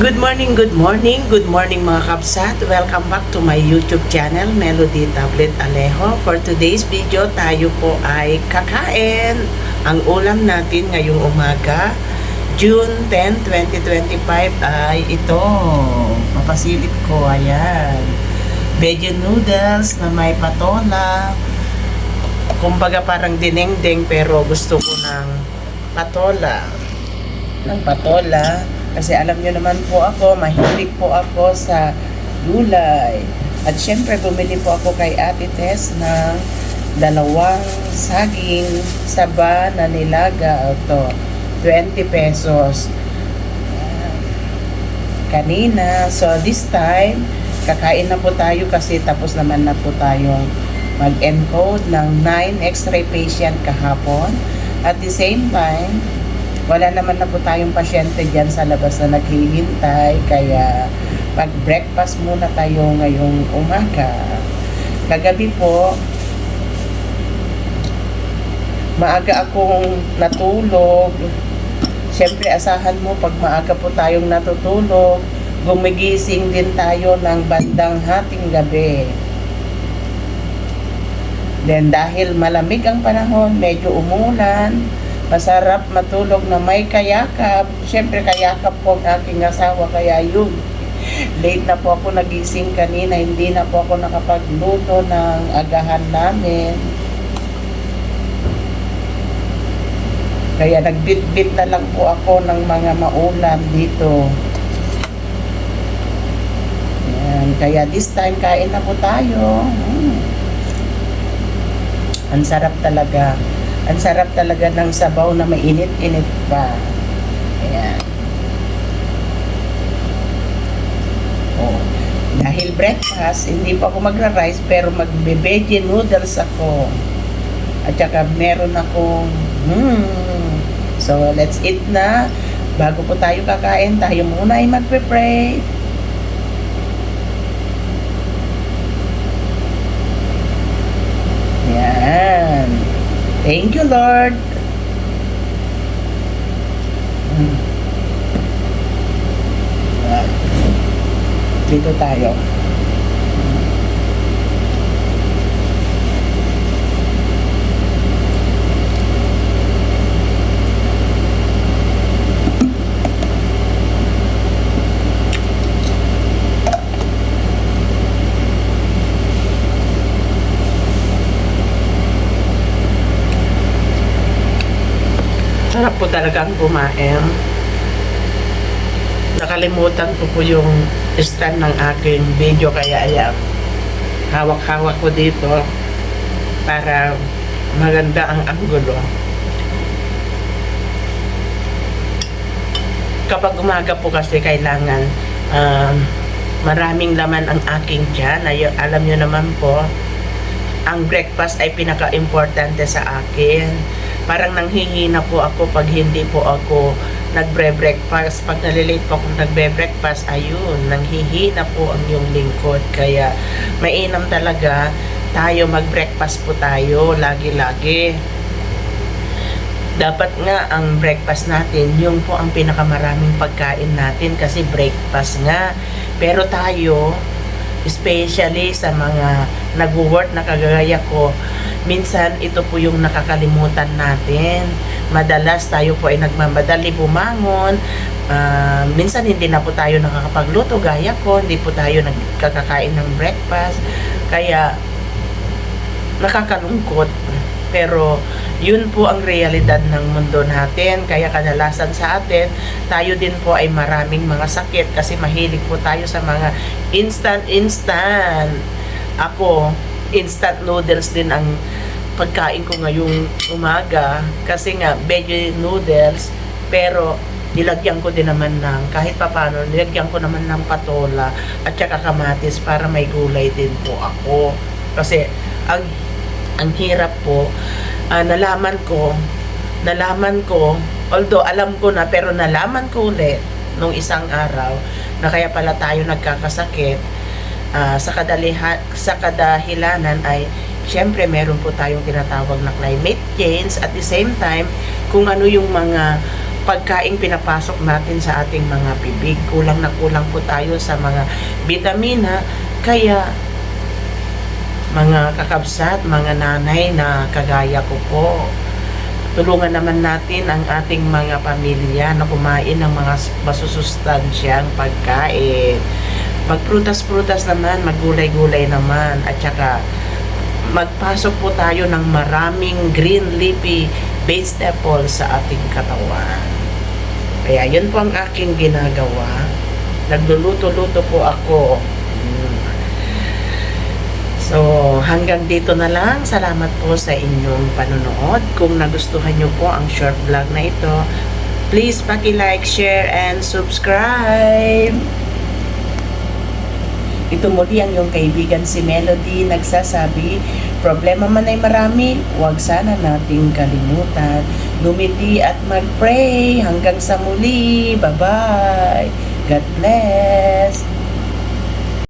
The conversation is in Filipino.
Good morning, good morning, good morning mga kapsat. Welcome back to my YouTube channel, Melody Tablet Alejo. For today's video, tayo po ay kakain. Ang ulam natin ngayong umaga, June 10, 2025 ay ito. Mapasilip ko, ayan. Veggie noodles na may patola. Kumbaga parang dinengdeng pero gusto ko ng patola. Kasi alam nyo naman po ako, mahilig po ako sa gulay. At syempre, bumili po ako kay Ate Tess ng 2 saging saba na nilaga. Ito, 20 pesos. Kanina. So, this time, kakain na po tayo kasi tapos naman na po tayong mag-encode ng 9 x-ray patient kahapon. At the same time, wala naman na po tayong pasyente dyan sa labas na naghihintay, kaya pag-breakfast muna tayo ngayong umaga. Kagabi po, maaga akong natulog. Siyempre, asahan mo, pag maaga po tayong natutulog, gumigising din tayo ng bandang hating gabi. Then, dahil malamig ang panahon, medyo umulan, masarap matulog na may kayakap. Siyempre, kayakap po ang aking asawa, kaya yun. Late na po ako nagising kanina, hindi na po ako nakapagluto ng agahan namin. Kaya nagbit-bit na lang po ako ng mga maulam dito. Yan. Kaya this time, kain na po tayo. Ang sarap talaga. Ang sarap talaga ng sabaw na mainit-init pa. Ayan. Oh. Dahil breakfast, hindi pa ako magra-rice, pero magbe-veggie noodles ako. At saka meron akong So, let's eat na. Bago po tayo kakain, tayo muna ay magpe-pray. Ayan. Thank you, Lord. Dito tayo. Sarap po talagang kumain. Nakalimutan ko po yung stand ng aking video, kaya ayan, hawak-hawak ko dito para maganda ang anggulo. Kapag umaga po kasi kailangan maraming laman ang aking tiyan. Alam nyo naman po, ang breakfast ay pinaka-importante sa akin. Parang nanghihina po ako pag hindi po ako nagbre-breakfast. Pag nalilate po akong nagbre-breakfast, ayun, nanghihina po ang yung lingkod. Kaya mainam talaga tayo mag-breakfast po tayo lagi-lagi. Dapat nga ang breakfast natin, yung po ang pinakamaraming pagkain natin kasi breakfast nga. Pero tayo, especially sa mga nag-work na kagaya ko, minsan ito po yung nakakalimutan natin. Madalas tayo po ay nagmamadali bumangon. Minsan hindi na po tayo nakakapagluto gaya ko, hindi po tayo nagkakakain ng breakfast. Kaya nakakalungkot. Pero yun po ang realidad ng mundo natin. Kaya kadalasan sa atin, tayo din po ay maraming mga sakit kasi mahilig po tayo sa mga instant. Ako, instant noodles din ang pagkain ko ngayong umaga kasi nga veggie noodles, pero nilagyan ko din naman ng kahit papano, nilagyan ko naman ng patola at saka kamatis para may gulay din po ako. Kasi ang hirap po, nalaman ko, although alam ko na, pero nalaman ko ulit nung isang araw na kaya pala tayo nagkakasakit. Sa kadahilanan ay syempre meron po tayong tinatawag na climate change, at the same time kung ano yung mga pagkaing pinapasok natin sa ating mga bibig. Kulang na kulang po tayo sa mga vitamina, kaya mga kakabsat, mga nanay na kagaya ko po, tulungan naman natin ang ating mga pamilya na kumain ng mga masusustansyang pagkain. Magprutas-prutas naman, maggulay-gulay naman, at saka magpasok po tayo ng maraming green leafy vegetables sa ating katawan. Kaya yun po ang aking ginagawa. Nagluluto-luto po ako. So, hanggang dito na lang. Salamat po sa inyong panonood. Kung nagustuhan nyo po ang short vlog na ito, please paki-like, share, and subscribe. Ito muli ang iyong kaibigan si Melody nagsasabi, problema man ay marami, huwag sana nating kalimutan. Ngumiti at mag-pray. Hanggang sa muli. Bye-bye. God bless.